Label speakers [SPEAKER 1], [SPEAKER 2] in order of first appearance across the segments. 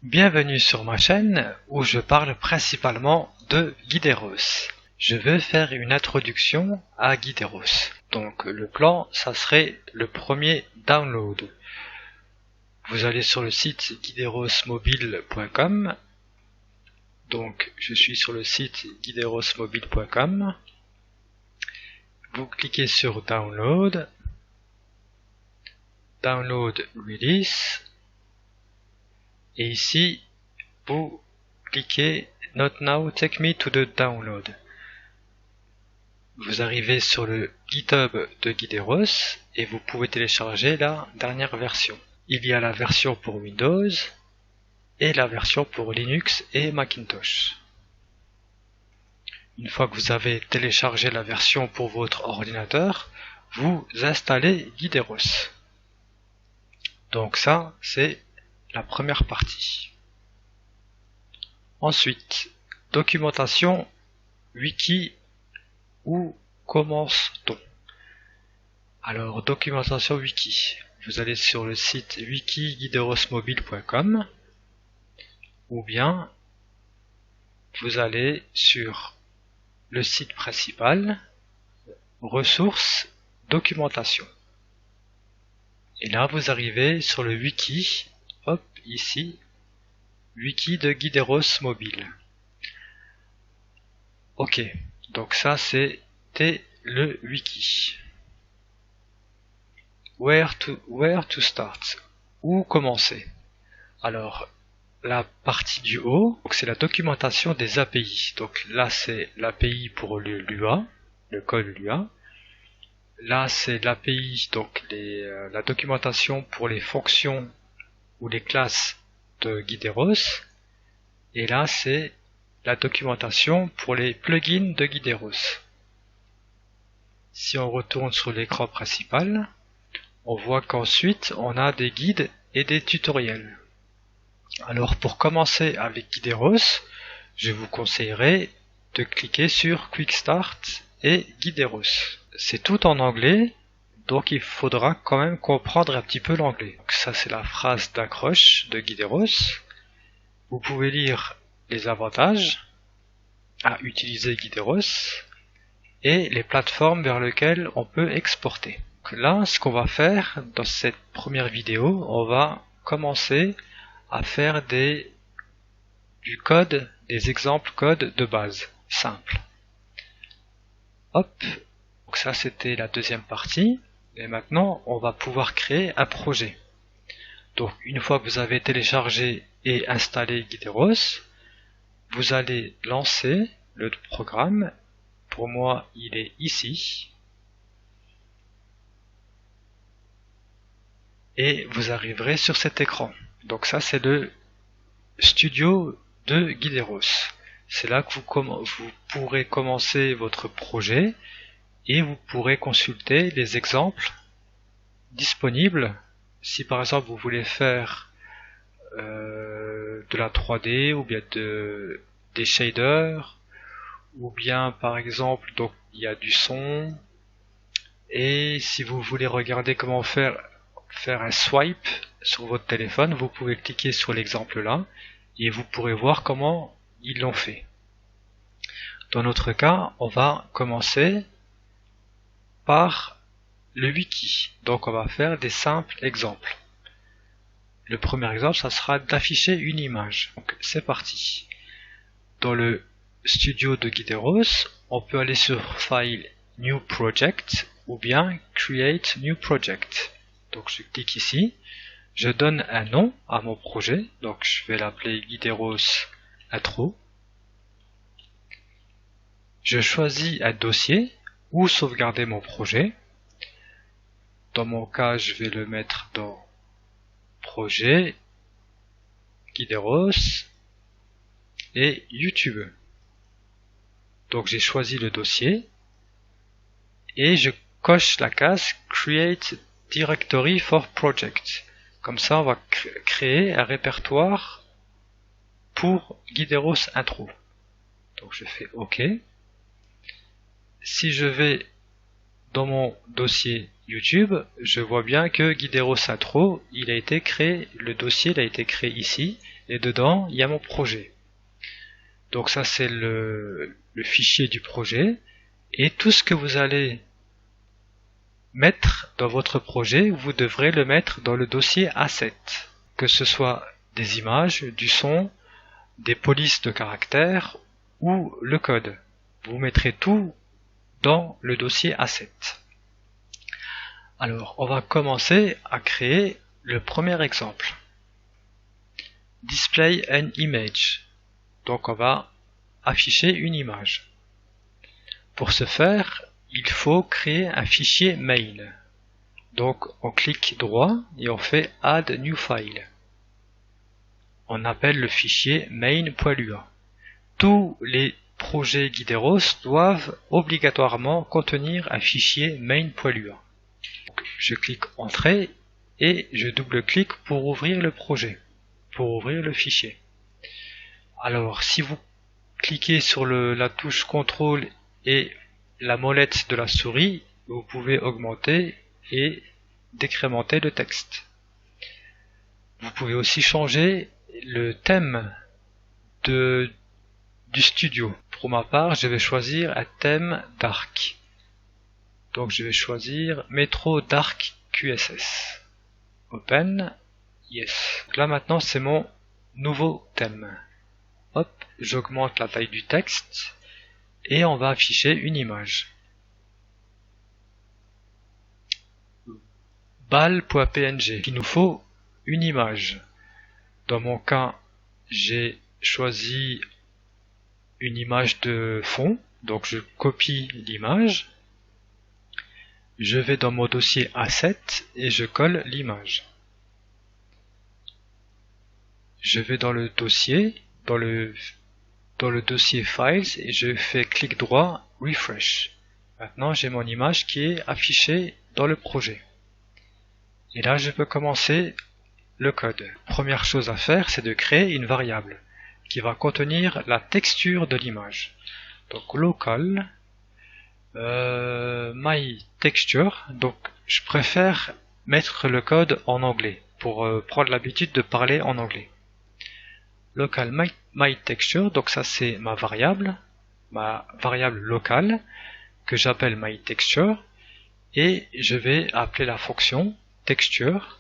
[SPEAKER 1] Bienvenue sur ma chaîne où je parle principalement de Guideros. Je vais faire une introduction à Guideros. Donc le plan, ça serait le premier download. Vous allez sur le site guiderosmobile.com. Donc je suis sur le site guiderosmobile.com. Vous cliquez sur Download, Download Release, et ici vous cliquez Not Now, Take Me to the Download. Vous arrivez sur le GitHub de Guideros et vous pouvez télécharger la dernière version. Il y a la version pour Windows et la version pour Linux et Macintosh. Une fois que vous avez téléchargé la version pour votre ordinateur, vous installez Guideros. Donc ça, c'est la première partie. Ensuite, documentation, wiki, où commence-t-on? Alors, documentation wiki. Vous allez sur le site wiki-guiderosmobile.com ou bien vous allez sur le site principal, ressources, documentation. Et là, vous arrivez sur le wiki, hop, ici, wiki de Guideros Mobile. Ok, donc ça c'était le wiki. Where to start? Où commencer? Alors, la partie du haut, c'est la documentation des API. Donc là, c'est l'API pour le Lua, le code Lua. Là, c'est l'API, donc la documentation pour les fonctions ou les classes de Guideros. Et là, c'est la documentation pour les plugins de Guideros. Si on retourne sur l'écran principal, on voit qu'ensuite on a des guides et des tutoriels. Alors pour commencer avec Guideros, je vous conseillerais de cliquer sur Quick Start et Guideros. C'est tout en anglais, donc il faudra quand même comprendre un petit peu l'anglais. Ça c'est la phrase d'accroche de Guideros. Vous pouvez lire les avantages à utiliser Guideros et les plateformes vers lesquelles on peut exporter. Donc là, ce qu'on va faire dans cette première vidéo, on va commencer à faire du code, des exemples code de base, simple. Hop, donc ça c'était la deuxième partie. Et maintenant, on va pouvoir créer un projet. Donc une fois que vous avez téléchargé et installé Guideros, vous allez lancer le programme. Pour moi, il est ici. Et vous arriverez sur cet écran. Donc ça, c'est le studio de Guideros. C'est là que vous pourrez commencer votre projet et vous pourrez consulter les exemples disponibles. Si par exemple vous voulez faire de la 3D ou bien des shaders, ou bien par exemple donc il y a du son, et si vous voulez regarder comment faire un swipe sur votre téléphone, vous pouvez cliquer sur l'exemple là et vous pourrez voir comment ils l'ont fait. Dans notre cas, on va commencer par le wiki. Donc on va faire des simples exemples. Le premier exemple, ça sera d'afficher une image. Donc c'est parti. Dans le studio de Guideros, on peut aller sur File, New Project ou bien Create New Project. Donc je clique ici, je donne un nom à mon projet, donc je vais l'appeler Guideros Intro. Je choisis un dossier où sauvegarder mon projet. Dans mon cas, je vais le mettre dans Projet, Guideros et YouTube. Donc j'ai choisi le dossier et je coche la case Create Directory for Project. Comme ça, on va créer un répertoire pour Guideros Intro. Donc je fais OK. Si je vais dans mon dossier YouTube, je vois bien que Guideros Intro, il a été créé, le dossier il a été créé ici, et dedans il y a mon projet. Donc ça c'est le fichier du projet, et tout ce que vous allez mettre dans votre projet, vous devrez le mettre dans le dossier Asset, que ce soit des images, du son, des polices de caractères ou le code. Vous mettrez tout dans le dossier Asset. Alors, on va commencer à créer le premier exemple. Display an image. Donc, on va afficher une image. Pour ce faire, il faut créer un fichier main. Donc, on clique droit et on fait Add New File. On appelle le fichier main.lua. Tous les projets Guideros doivent obligatoirement contenir un fichier main.lua. Je clique Entrée et je double-clique pour ouvrir le projet, pour ouvrir le fichier. Alors, si vous cliquez sur la touche CTRL et la molette de la souris, vous pouvez augmenter et décrémenter le texte. Vous pouvez aussi changer le thème du studio. Pour ma part, je vais choisir un thème dark. Donc je vais choisir Metro Dark QSS. Open, yes. Donc là maintenant c'est mon nouveau thème. Hop, j'augmente la taille du texte et on va afficher une image. Bal.png. Il nous faut une image. Dans mon cas, j'ai choisi une image de fond, donc je copie l'image. Je vais dans mon dossier Asset et je colle l'image. Je vais dans le dossier, dans le dossier Files et je fais clic droit, Refresh. Maintenant j'ai mon image qui est affichée dans le projet. Et là je peux commencer le code. Première chose à faire, c'est de créer une variable qui va contenir la texture de l'image. Donc local my texture, donc je préfère mettre le code en anglais pour prendre l'habitude de parler en anglais. Local my texture, donc ça c'est ma variable locale que j'appelle my texture et je vais appeler la fonction texture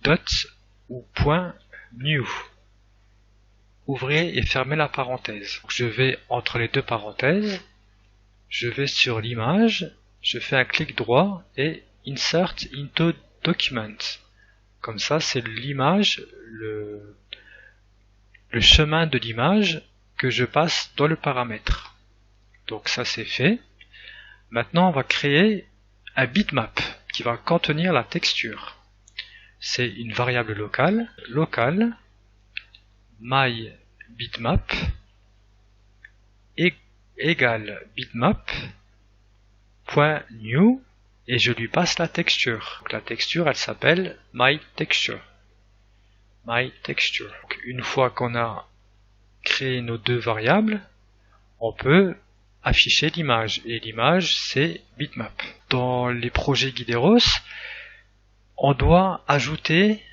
[SPEAKER 1] dot ou point new. Ouvrez et fermez la parenthèse. Donc, je vais entre les deux parenthèses. Je vais sur l'image, je fais un clic droit et Insert into Document. Comme ça, c'est l'image, le chemin de l'image que je passe dans le paramètre. Donc ça, c'est fait. Maintenant, on va créer un bitmap qui va contenir la texture. C'est une variable locale, local my bitmap égale bitmap.new et je lui passe la texture. Donc la texture elle s'appelle myTexture. Donc, une fois qu'on a créé nos deux variables, on peut afficher l'image et l'image c'est bitmap. Dans les projets Guideros, on doit ajouter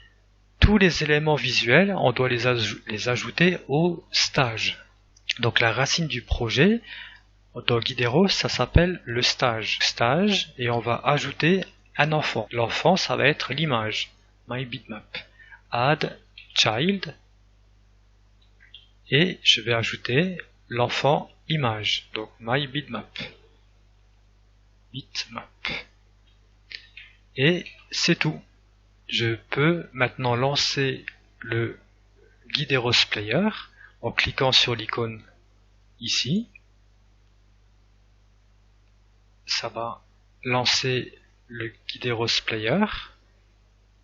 [SPEAKER 1] tous les éléments visuels, on doit les ajouter au stage. Donc la racine du projet, dans Guideros, ça s'appelle le stage. Et on va ajouter un enfant. L'enfant, ça va être l'image. MyBitmap. Add child. Et je vais ajouter l'enfant image. Donc MyBitmap. Et c'est tout. Je peux maintenant lancer le Guideros Player en cliquant sur l'icône ici. Ça va lancer le Guideros Player.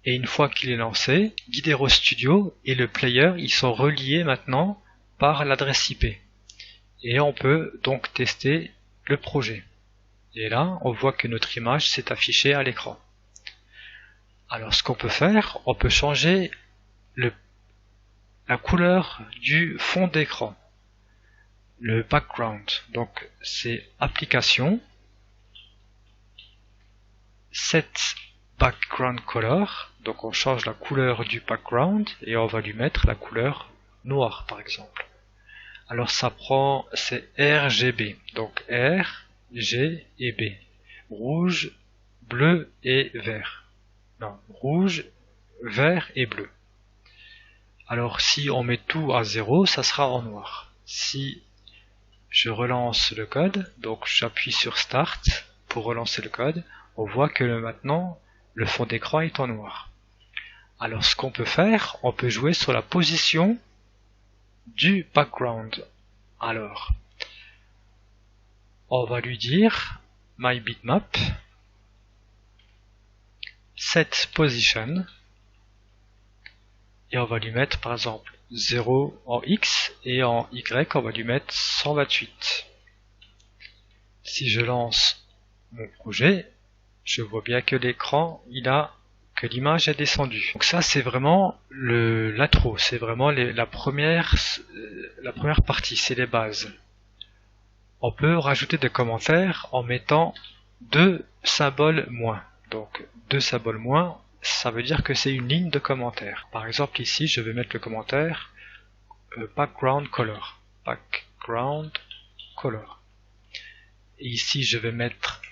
[SPEAKER 1] Et une fois qu'il est lancé, Guideros Studio et le Player, ils sont reliés maintenant par l'adresse IP. Et on peut donc tester le projet. Et là, on voit que notre image s'est affichée à l'écran. Alors ce qu'on peut faire, on peut changer la couleur du fond d'écran, le background. Donc c'est application, set background color, Donc on change la couleur du background et on va lui mettre la couleur noire par exemple. Alors ça prend, c'est RGB, donc R, G et B. Rouge, bleu et vert. Non, rouge, vert et bleu. Alors si on met tout à 0, ça sera en noir. Si je relance le code, donc j'appuie sur Start pour relancer le code, on voit que maintenant le fond d'écran est en noir. Alors ce qu'on peut faire, on peut jouer sur la position du background. Alors, on va lui dire my bitmap set position et on va lui mettre par exemple 0 en X et en Y on va lui mettre 128. Si je lance mon projet, je vois bien que l'écran que l'image est descendue. Donc ça c'est vraiment l'intro, c'est vraiment la première partie, c'est les bases. On peut rajouter des commentaires en mettant 2 symboles moins. Donc 2 symboles moins, ça veut dire que c'est une ligne de commentaires. Par exemple ici je vais mettre le commentaire background color. Background color. Et ici je vais mettre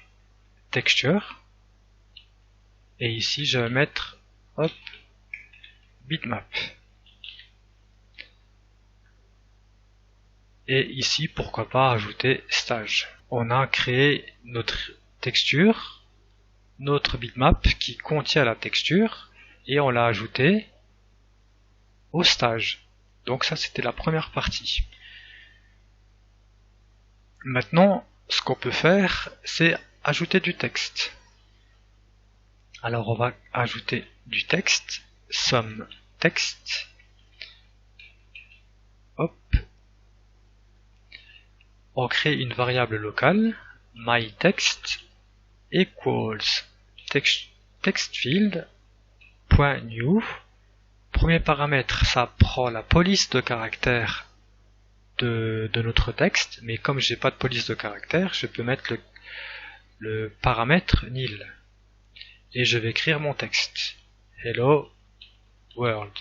[SPEAKER 1] texture. Et ici je vais mettre hop, bitmap. Et ici pourquoi pas ajouter stage. On a créé notre texture, notre bitmap qui contient la texture et on l'a ajouté au stage. Donc ça c'était la première partie. Maintenant ce qu'on peut faire c'est ajouter du texte. Alors on va ajouter du texte, some text, hop, on crée une variable locale, myText equals textfield.new. Premier paramètre, ça prend la police de caractère de notre texte, mais comme j'ai pas de police de caractère, je peux mettre le paramètre nil. Et je vais écrire mon texte. Hello world.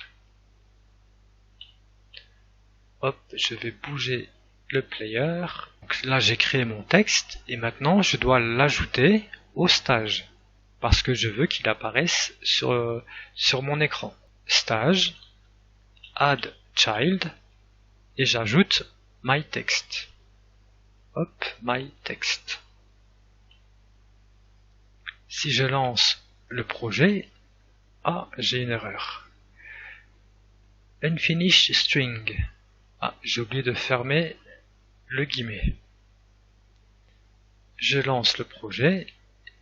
[SPEAKER 1] Hop, je vais bouger le player. Donc là j'ai créé mon texte et maintenant je dois l'ajouter au stage parce que je veux qu'il apparaisse sur mon écran. Stage, add child et j'ajoute my text. Hop, my text. Si je lance le projet, j'ai une erreur. Unfinished string. J'ai oublié de fermer le guillemet. Je lance le projet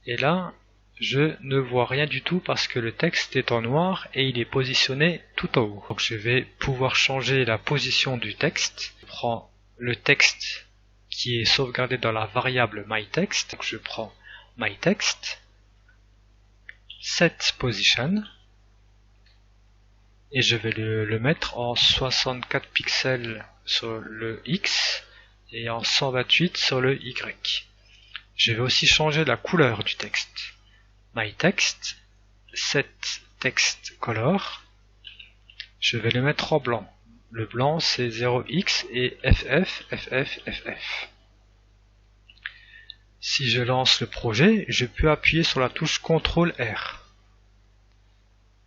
[SPEAKER 1] et là, je ne vois rien du tout parce que le texte est en noir et il est positionné tout en haut. Donc je vais pouvoir changer la position du texte. Je prends le texte qui est sauvegardé dans la variable myText. Donc je prends myText, set position et je vais le mettre en 64 pixels sur le X et en 128 sur le Y. Je vais aussi changer la couleur du texte. myText, set text color, je vais le mettre en blanc. Le blanc c'est 0x et FF. Si je lance le projet, je peux appuyer sur la touche CTRL R.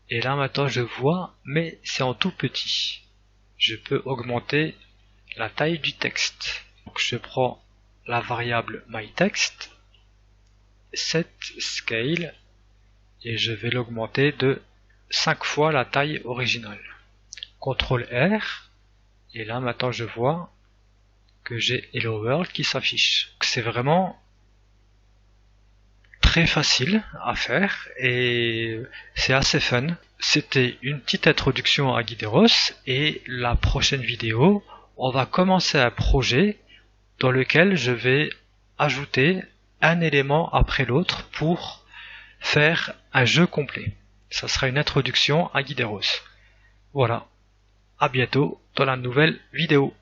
[SPEAKER 1] Et là maintenant je vois, mais c'est en tout petit. Je peux augmenter la taille du texte. Donc je prends la variable myText, set scale, et je vais l'augmenter de 5 fois la taille originale. CTRL R, et là maintenant je vois que j'ai Hello World qui s'affiche. C'est vraiment très facile à faire et c'est assez fun. C'était une petite introduction à Guideros et la prochaine vidéo, on va commencer un projet dans lequel je vais ajouter un élément après l'autre pour faire un jeu complet. Ça sera une introduction à Guideros. Voilà, à bientôt dans la nouvelle vidéo.